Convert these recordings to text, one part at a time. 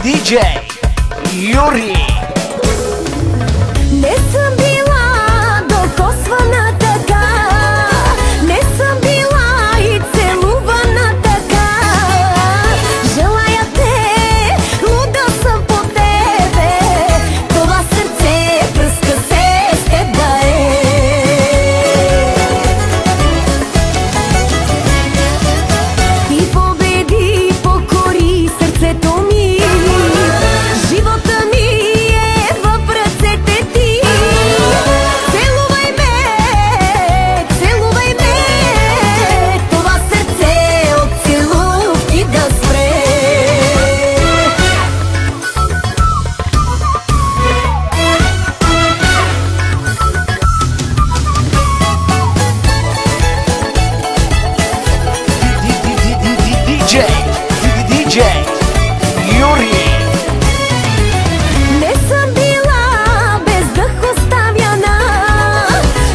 DJ Юри. Не съм била докосвана така, не съм била и целувана така. Желая те, луда съм по тебе, това сърце пръска се с теб да е. И победи, покори сърцето ми. Живота ми е в ръцете ти. Целувай ме, това сърце от целувки да спре. DJ Юри. Не съм била без дъх оставяна,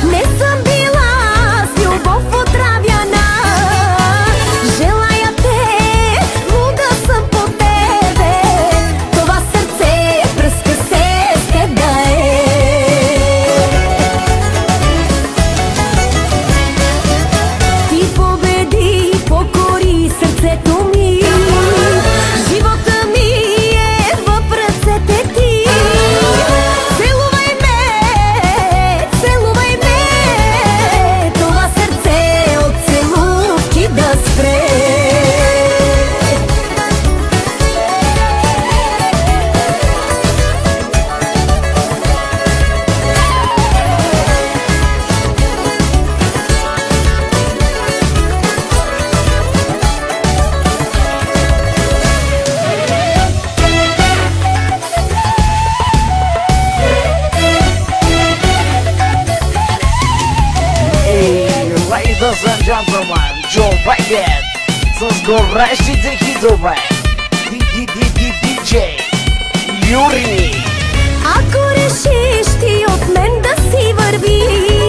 не съм била с любов отравяна. Желая те, луда съм по тебе, това сърце пръска се с теб да е. Ти победи, покори сърцето ми. Живота ми е в ръцете ти. Целувай ме, това сърце от целувки да спре. Ladies and gentlemen, Joe Biden с горещите хитове. DJ Юри. Ако решиш ти от мен да си вървиш,